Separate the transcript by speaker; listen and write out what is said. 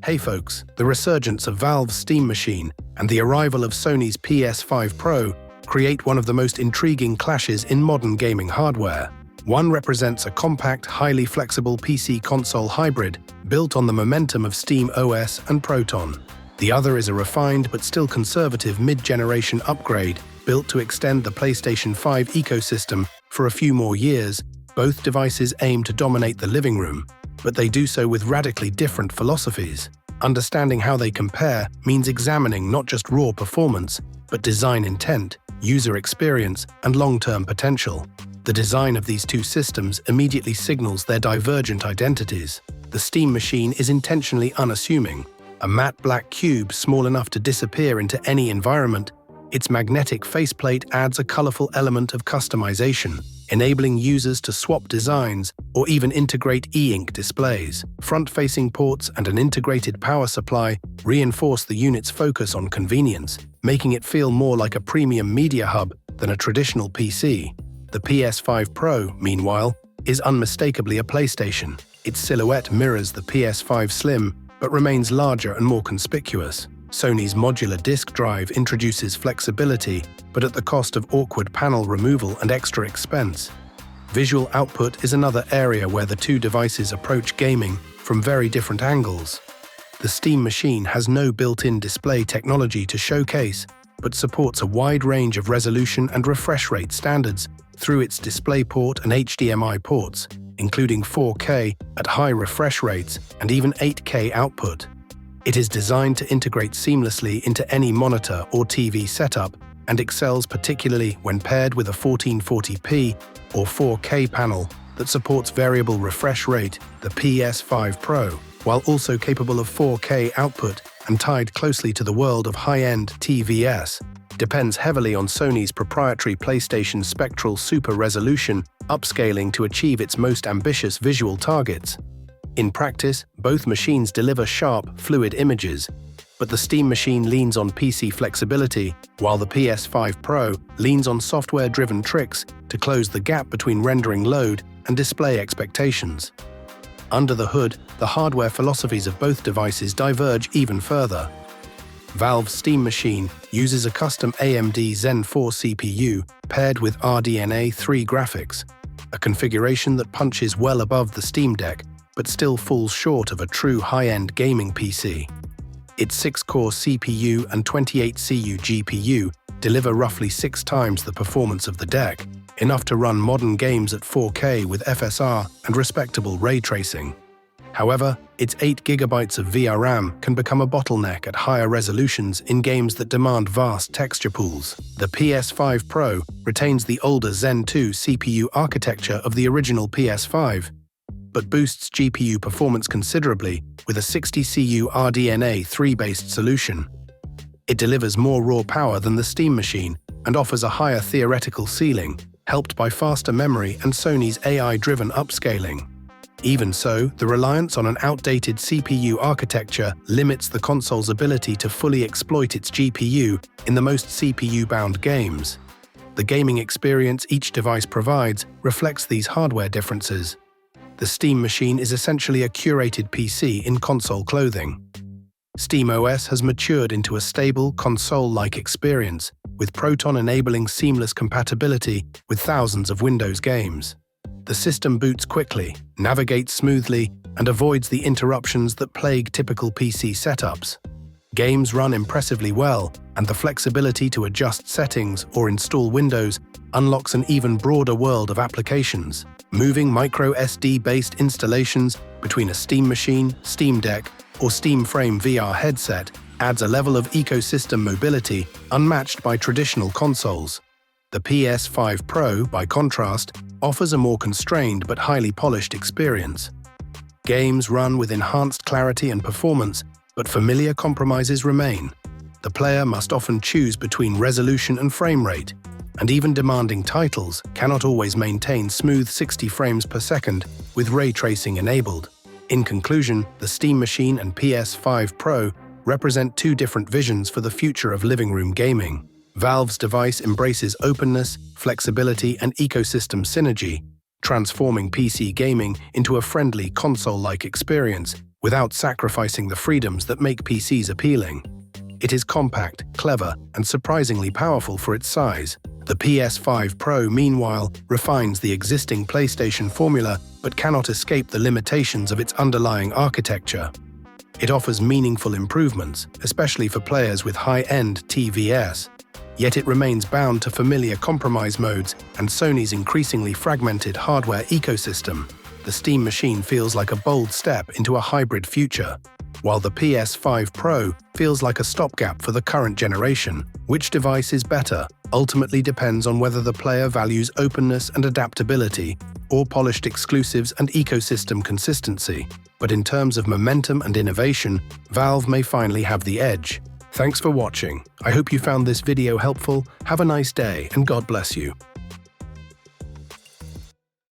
Speaker 1: Hey folks, the resurgence of Valve's Steam Machine and the arrival of Sony's PS5 Pro create one of the most intriguing clashes in modern gaming hardware. One represents a compact, highly flexible PC console hybrid built on the momentum of SteamOS and Proton. The other is a refined but still conservative mid-generation upgrade built to extend the PlayStation 5 ecosystem for a few more years. Both devices aim to dominate the living room, but they do so with radically different philosophies. Understanding how they compare means examining not just raw performance, but design intent, user experience, and long-term potential. The design of these two systems immediately signals their divergent identities. The Steam Machine is intentionally unassuming, a matte black cube small enough to disappear into any environment. Its magnetic faceplate adds a colorful element of customization, enabling users to swap designs or even integrate e-ink displays. Front-facing ports and an integrated power supply reinforce the unit's focus on convenience, making it feel more like a premium media hub than a traditional PC. The PS5 Pro, meanwhile, is unmistakably a PlayStation. Its silhouette mirrors the PS5 Slim, but remains larger and more conspicuous. Sony's modular disk drive introduces flexibility, but at the cost of awkward panel removal and extra expense. Visual output is another area where the two devices approach gaming from very different angles. The Steam Machine has no built-in display technology to showcase, but supports a wide range of resolution and refresh rate standards through its DisplayPort and HDMI ports, including 4K at high refresh rates and even 8K output. It is designed to integrate seamlessly into any monitor or TV setup and excels particularly when paired with a 1440p or 4K panel that supports variable refresh rate. The PS5 Pro, while also capable of 4K output and tied closely to the world of high-end TVS, depends heavily on Sony's proprietary PlayStation Spectral Super Resolution upscaling to achieve its most ambitious visual targets. In practice, both machines deliver sharp, fluid images, but the Steam Machine leans on PC flexibility, while the PS5 Pro leans on software-driven tricks to close the gap between rendering load and display expectations. Under the hood, the hardware philosophies of both devices diverge even further. Valve's Steam Machine uses a custom AMD Zen 4 CPU paired with RDNA 3 graphics, a configuration that punches well above the Steam Deck but still falls short of a true high-end gaming PC. Its 6-core CPU and 28CU GPU deliver roughly 6 times the performance of the deck, enough to run modern games at 4K with FSR and respectable ray tracing. However, its 8GB of VRAM can become a bottleneck at higher resolutions in games that demand vast texture pools. The PS5 Pro retains the older Zen 2 CPU architecture of the original PS5, but boosts GPU performance considerably with a 60CU RDNA 3-based solution. It delivers more raw power than the Steam Machine and offers a higher theoretical ceiling, helped by faster memory and Sony's AI-driven upscaling. Even so, the reliance on an outdated CPU architecture limits the console's ability to fully exploit its GPU in the most CPU-bound games. The gaming experience each device provides reflects these hardware differences. The Steam Machine is essentially a curated PC in console clothing. SteamOS has matured into a stable, console-like experience, with Proton enabling seamless compatibility with thousands of Windows games. The system boots quickly, navigates smoothly, and avoids the interruptions that plague typical PC setups. Games run impressively well, and the flexibility to adjust settings or install Windows unlocks an even broader world of applications. Moving micro SD-based installations between a Steam Machine, Steam Deck, or Steam Frame VR headset adds a level of ecosystem mobility unmatched by traditional consoles. The PS5 Pro, by contrast, offers a more constrained but highly polished experience. Games run with enhanced clarity and performance, but familiar compromises remain. The player must often choose between resolution and frame rate, and even demanding titles cannot always maintain smooth 60 frames per second with ray tracing enabled. In conclusion, the Steam Machine and PS5 Pro represent two different visions for the future of living room gaming. Valve's device embraces openness, flexibility, and ecosystem synergy, transforming PC gaming into a friendly console-like experience without sacrificing the freedoms that make PCs appealing. It is compact, clever, and surprisingly powerful for its size. The PS5 Pro, meanwhile, refines the existing PlayStation formula but cannot escape the limitations of its underlying architecture. It offers meaningful improvements, especially for players with high-end TVS, yet it remains bound to familiar compromise modes and Sony's increasingly fragmented hardware ecosystem. The Steam machine feels like a bold step into a hybrid future, while the PS5 Pro feels like a stopgap for the current generation. Which device is better ultimately depends on whether the player values openness and adaptability or polished exclusives and ecosystem consistency. But in terms of momentum and innovation, Valve may finally have the edge. Thanks for watching. I hope you found this video helpful. Have a nice day and God bless you.